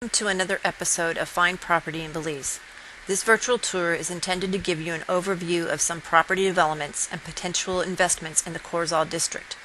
Welcome to another episode of Find Property in Belize. This virtual tour is intended to give you an overview of some property developments and potential investments in the Corozal district.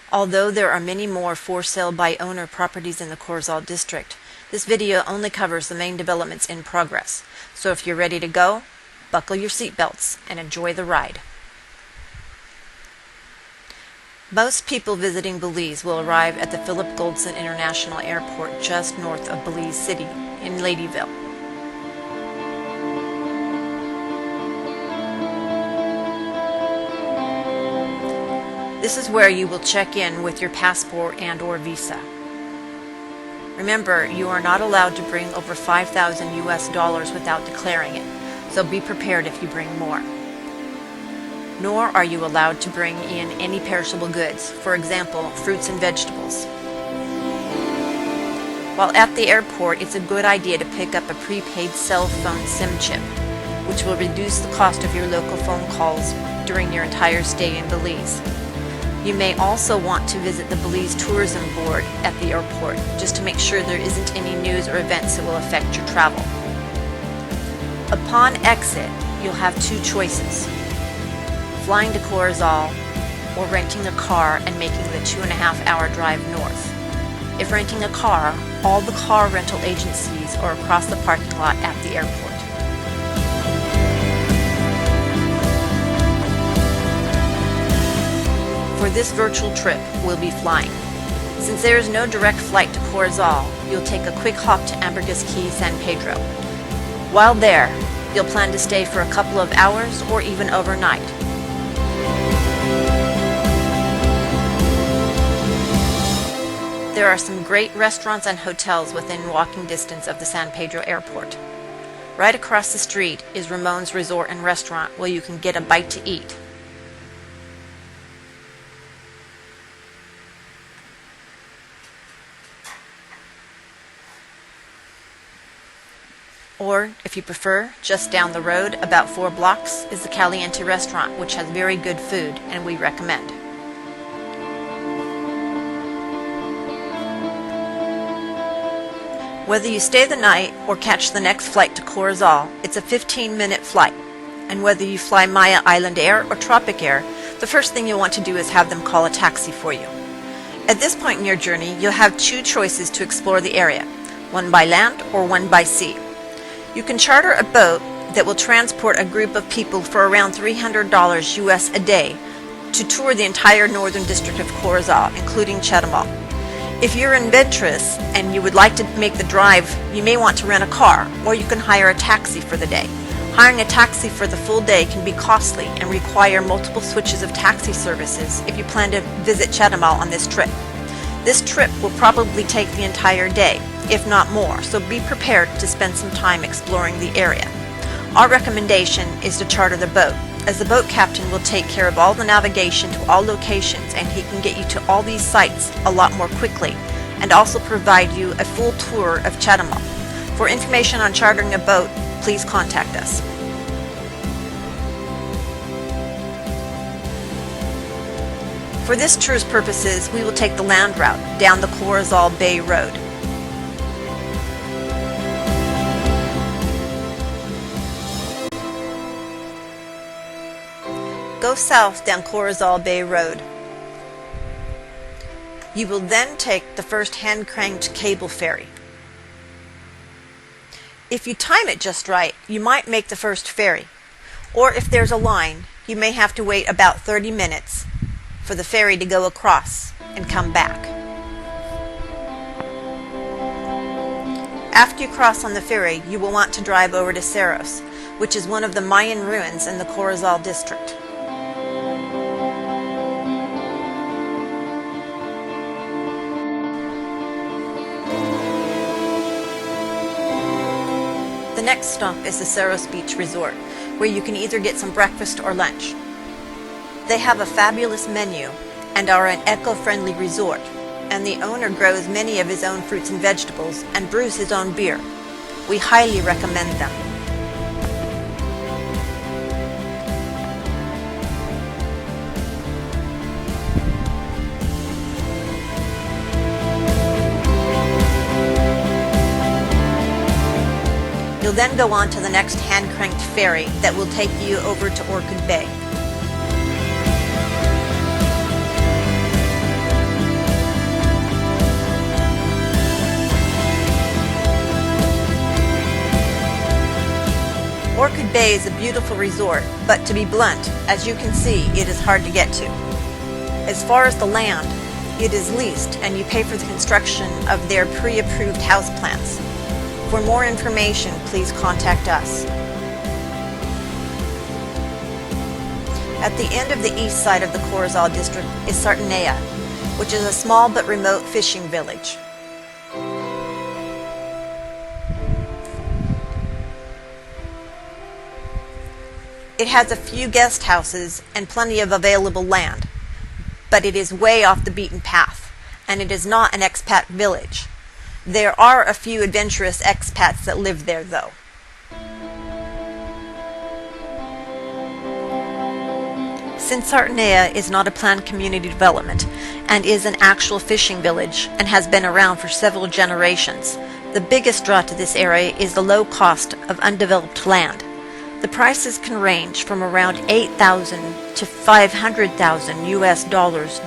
Although there are many more for sale by owner properties in the Corozal district, this video only covers the main developments in progress. So if you're ready to go, buckle your seatbelts and enjoy the ride. Most people visiting Belize will arrive at the Philip Goldson International Airport just north of Belize City in Ladyville. This is where you will check in with your passport and/or visa. Remember, you are not allowed to bring over $5,000 without declaring it, so be prepared if you bring more. Nor are you allowed to bring in any perishable goods, for example, fruits and vegetables. While at the airport, it's a good idea to pick up a prepaid cell phone SIM chip, which will reduce the cost of your local phone calls during your entire stay in Belize. You may also want to visit the Belize Tourism Board at the airport, just to make sure there isn't any news or events that will affect your travel. Upon exit, you'll have two choices: flying to Corozal or renting a car and making the 2.5-hour drive north. If renting a car, all the car rental agencies are across the parking lot at the airport. For this virtual trip, we'll be flying. Since there is no direct flight to Corozal, you'll take a quick hop to Ambergris Caye, San Pedro. While there, you'll plan to stay for a couple of hours or even overnight. There are some great restaurants and hotels within walking distance of the San Pedro airport. Right across the street is Ramon's Resort and Restaurant, where you can get a bite to eat. Or, if you prefer, just down the road, about 4 blocks, is the Caliente Restaurant, which has very good food, and we recommend. Whether you stay the night or catch the next flight to Corozal, it's a 15-minute flight. And whether you fly Maya Island Air or Tropic Air, the first thing you'll want to do is have them call a taxi for you. At this point in your journey, you'll have two choices to explore the area, one by land or one by sea. You can charter a boat that will transport a group of people for around $300 US a day to tour the entire northern district of Corozal, including Chetumal. If you're adventurous and you would like to make the drive, you may want to rent a car, or you can hire a taxi for the day. Hiring a taxi for the full day can be costly and require multiple switches of taxi services if you plan to visit Chetumal on this trip. This trip will probably take the entire day, if not more, so be prepared to spend some time exploring the area. Our recommendation is to charter the boat, as the boat captain will take care of all the navigation to all locations, and he can get you to all these sites a lot more quickly, and also provide you a full tour of Chetumal. For information on chartering a boat, please contact us. For this tour's purposes, we will take the land route down the Corozal Bay Road. Go south down Corozal Bay Road. You will then take the first hand-cranked cable ferry. If you time it just right, you might make the first ferry. Or if there's a line, you may have to wait about 30 minutes for the ferry to go across and come back. After you cross on the ferry, you will want to drive over to Cerros, which is one of the Mayan ruins in the Corozal district. The next stop is the Cerros Beach Resort, where you can either get some breakfast or lunch. They have a fabulous menu and are an eco-friendly resort, and the owner grows many of his own fruits and vegetables and brews his own beer. We highly recommend them. You'll then go on to the next hand-cranked ferry that will take you over to Orchid Bay. Orchid Bay is a beautiful resort, but to be blunt, as you can see, it is hard to get to. As far as the land, it is leased and you pay for the construction of their pre-approved house plans. For more information, please contact us. At the end of the east side of the Corozal district is Sartanea, which is a small but remote fishing village. It has a few guest houses and plenty of available land, but it is way off the beaten path, and it is not an expat village. There are a few adventurous expats that live there, though. Since Sartanea is not a planned community development and is an actual fishing village and has been around for several generations, the biggest draw to this area is the low cost of undeveloped land. The prices can range from around $8,000 to $500,000 US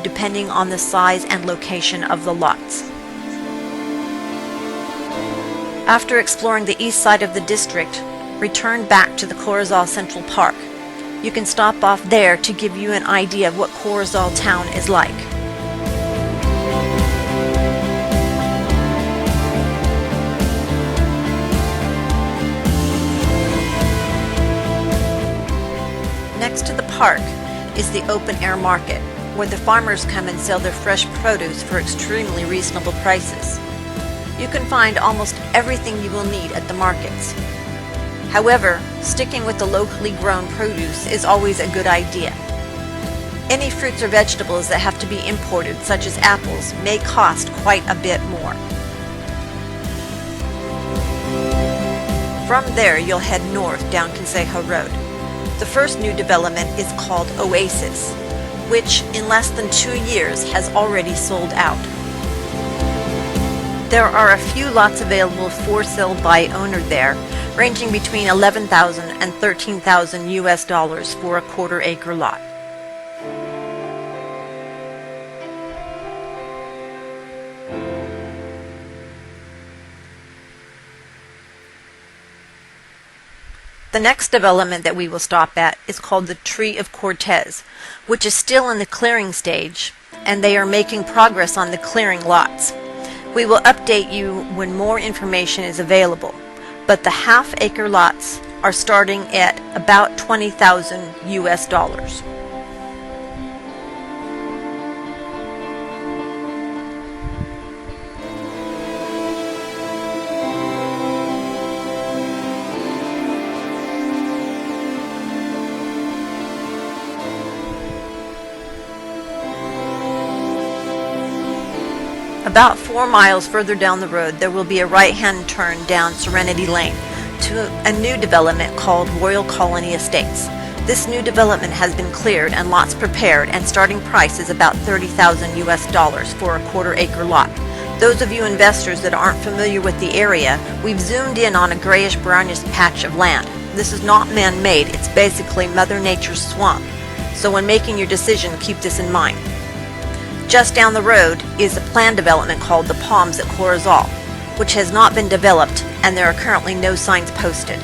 depending on the size and location of the lots. After exploring the east side of the district, return back to the Corozal Central Park. You can stop off there to give you an idea of what Corozal town is like. Next to the park is the open-air market, where the farmers come and sell their fresh produce for extremely reasonable prices. You can find almost everything you will need at the markets. However, sticking with the locally grown produce is always a good idea. Any fruits or vegetables that have to be imported, such as apples, may cost quite a bit more. From there, you'll head north down Consejo Road. The first new development is called Oasis, which in less than 2 years has already sold out. There are a few lots available for sale by owner there, ranging between $11,000 and $13,000 US for a quarter-acre lot. The next development that we will stop at is called the Tree of Cortez, which is still in the clearing stage, and they are making progress on the clearing lots. We will update you when more information is available, but the half-acre lots are starting at about $20,000 US. About 4 miles further down the road, there will be a right-hand turn down Serenity Lane to a new development called Royal Colony Estates. This new development has been cleared and lots prepared, and starting price is about $30,000 US for a quarter-acre lot. Those of you investors that aren't familiar with the area, we've zoomed in on a grayish-brownish patch of land. This is not man-made, it's basically Mother Nature's swamp. So when making your decision, keep this in mind. Just down the road is a planned development called the Palms at Corozal, which has not been developed, and there are currently no signs posted.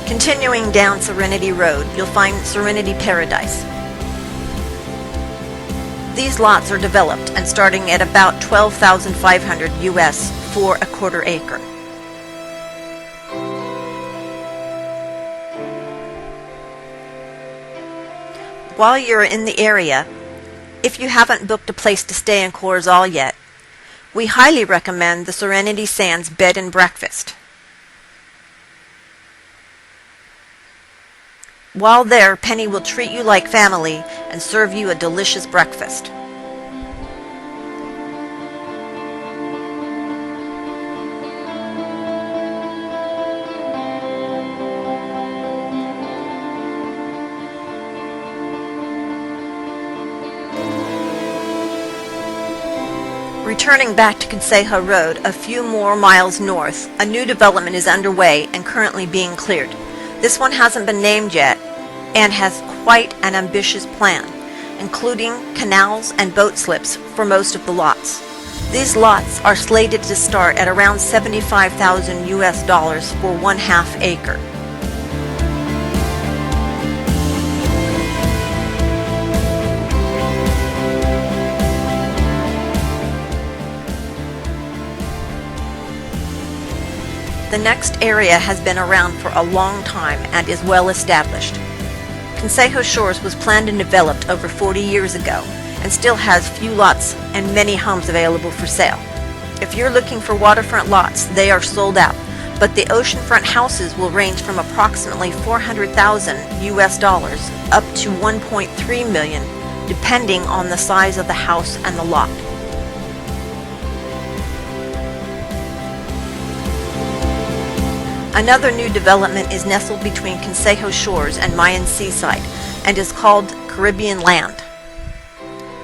Continuing down Serenity Road, you'll find Serenity Paradise. These lots are developed and starting at about $12,500 US for a quarter acre. While you're in the area, if you haven't booked a place to stay in Corozal yet, we highly recommend the Serenity Sands Bed and Breakfast. While there, Penny will treat you like family and serve you a delicious breakfast. Returning back to Consejo Road, a few more miles north, a new development is underway and currently being cleared. This one hasn't been named yet and has quite an ambitious plan, including canals and boat slips for most of the lots. These lots are slated to start at around $75,000 US for 1/2 acre. The next area has been around for a long time and is well established. Consejo Shores was planned and developed over 40 years ago and still has few lots and many homes available for sale. If you're looking for waterfront lots, they are sold out, but the oceanfront houses will range from approximately $400,000 US up to $1.3 million, depending on the size of the house and the lot. Another new development is nestled between Consejo Shores and Mayan Seaside and is called Caribbean Land.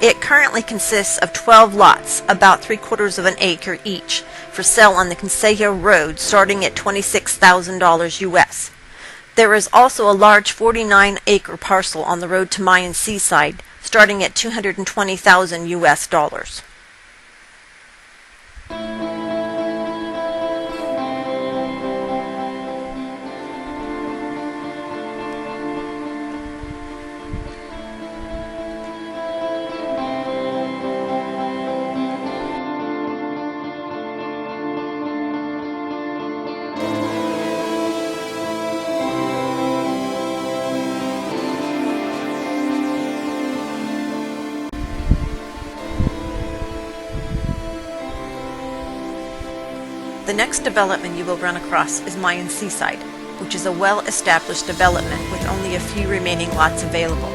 It currently consists of 12 lots, about 3/4 of an acre each, for sale on the Consejo Road starting at $26,000 US. There is also a large 49-acre parcel on the road to Mayan Seaside starting at $220,000 US. The next development you will run across is Mayan Seaside, which is a well-established development with only a few remaining lots available.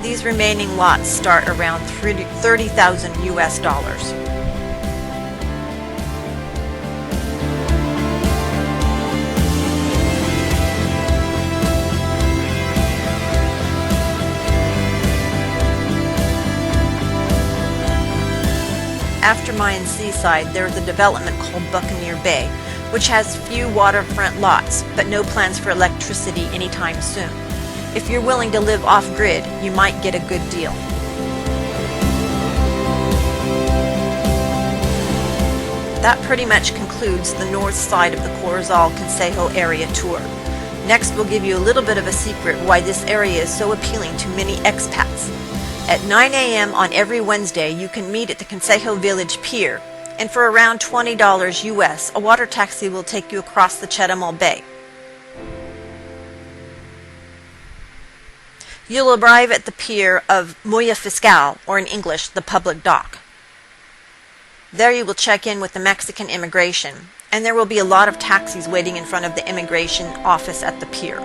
These remaining lots start around $30,000 US. After Mayan Seaside, there is a development called Buccaneer Bay, which has few waterfront lots, but no plans for electricity anytime soon. If you're willing to live off-grid, you might get a good deal. That pretty much concludes the north side of the Corozal Consejo area tour. Next, we'll give you a little bit of a secret why this area is so appealing to many expats. At 9 a.m. on every Wednesday, you can meet at the Consejo Village Pier, and for around $20 US, a water taxi will take you across the Chetumal Bay. You'll arrive at the pier of Muelle Fiscal, or in English, the public dock. There you will check in with the Mexican immigration, and there will be a lot of taxis waiting in front of the immigration office at the pier.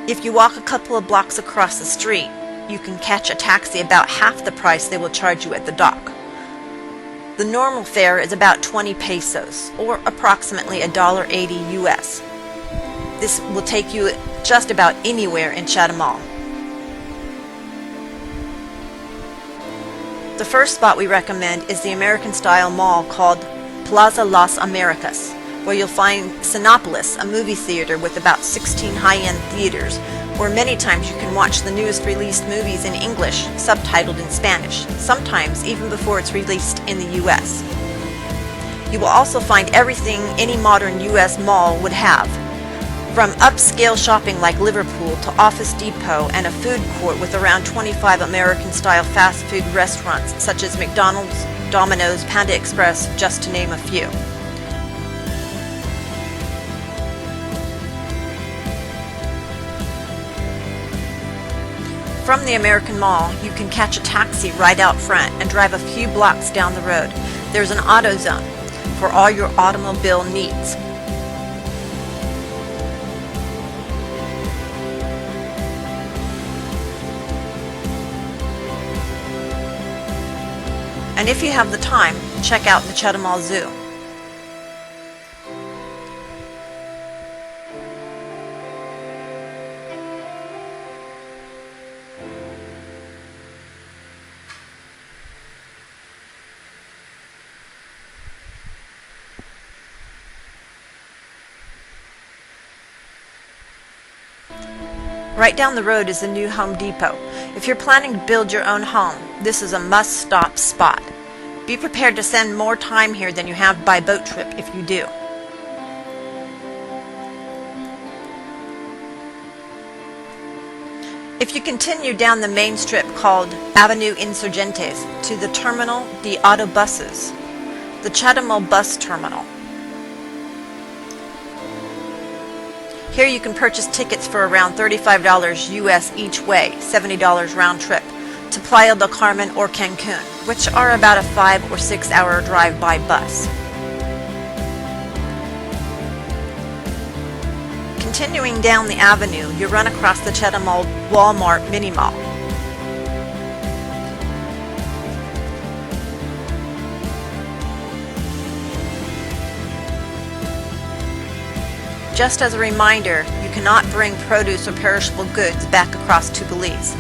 If you walk a couple of blocks across the street, you can catch a taxi about half the price they will charge you at the dock. The normal fare is about 20 pesos, or approximately $1.80 US. This will take you just about anywhere in Chetumal. The first spot we recommend is the American-style mall called Plaza Las Americas, where you'll find Cinépolis, a movie theater with about 16 high-end theaters, where many times you can watch the newest released movies in English, subtitled in Spanish, sometimes even before it's released in the US. You will also find everything any modern US mall would have, from upscale shopping like Liverpool to Office Depot and a food court with around 25 American-style fast food restaurants such as McDonald's, Domino's, Panda Express, just to name a few. From the American Mall, you can catch a taxi right out front and drive a few blocks down the road. There's an auto zone for all your automobile needs. And if you have the time, check out the Chetumal Zoo. Right down the road is the new Home Depot. If you're planning to build your own home, this is a must-stop spot. Be prepared to spend more time here than you have by boat trip if you do. If you continue down the main strip called Avenue Insurgentes to the Terminal de Autobuses, the Chetumal Bus Terminal. Here you can purchase tickets for around $35 US each way, $70 round trip, to Playa del Carmen or Cancun, which are about a 5 or 6 hour drive by bus. Continuing down the avenue, you run across the Chetumal Walmart Mini Mall. Just as a reminder, you cannot bring produce or perishable goods back across to Belize.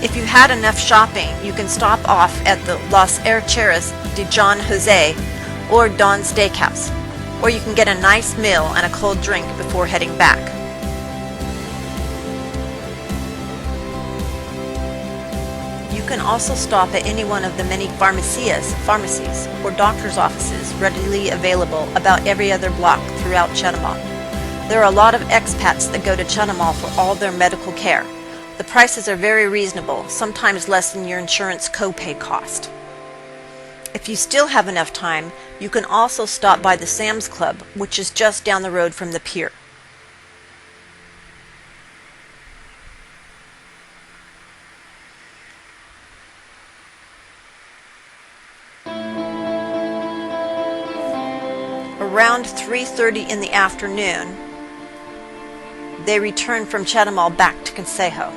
If you had enough shopping, you can stop off at the Los Archeros de John Jose or Don's Steakhouse, or you can get a nice meal and a cold drink before heading back. You can also stop at any one of the many pharmacies, or doctor's offices readily available about every other block throughout Chetumal. There are a lot of expats that go to Chetumal for all their medical care. The prices are very reasonable, sometimes less than your insurance copay cost. If you still have enough time, you can also stop by the Sam's Club, which is just down the road from the pier. Around 3:30 in the afternoon, they return from Chetumal back to Consejo.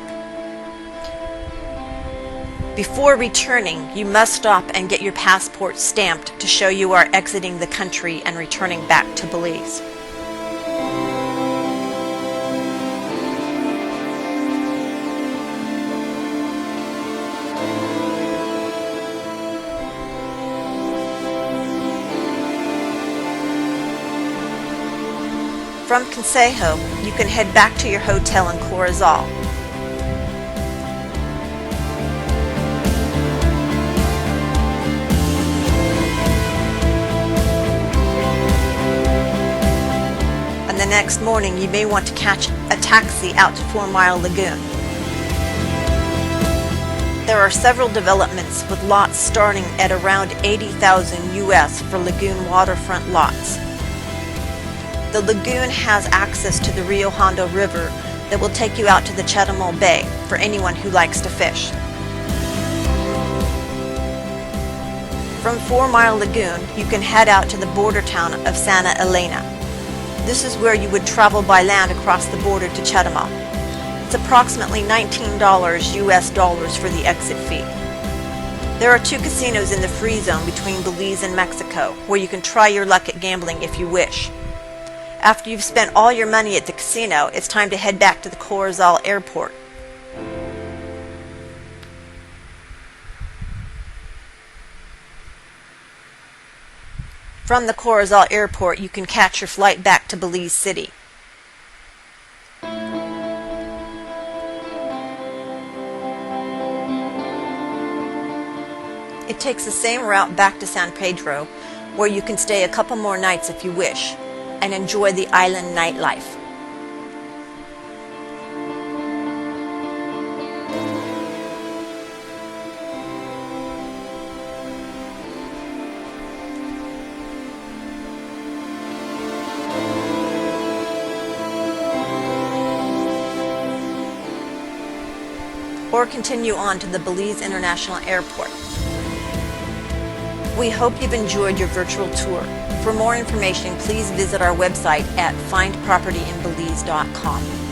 Before returning, you must stop and get your passport stamped to show you are exiting the country and returning back to Belize. From Consejo, you can head back to your hotel in Corozal. And the next morning, you may want to catch a taxi out to 4 Mile Lagoon. There are several developments with lots starting at around $80,000 US for lagoon waterfront lots. The lagoon has access to the Rio Hondo River that will take you out to the Chetumal Bay for anyone who likes to fish. From 4 Mile Lagoon, you can head out to the border town of Santa Elena. This is where you would travel by land across the border to Chetumal. It's approximately $19 US dollars for the exit fee. There are 2 casinos in the free zone between Belize and Mexico, where you can try your luck at gambling if you wish. After you've spent all your money at the casino, it's time to head back to the Corozal Airport. From the Corozal Airport, you can catch your flight back to Belize City. It takes the same route back to San Pedro, where you can stay a couple more nights if you wish, and enjoy the island nightlife. Or continue on to the Belize International Airport. We hope you've enjoyed your virtual tour. For more information, please visit our website at findpropertyinbelize.com.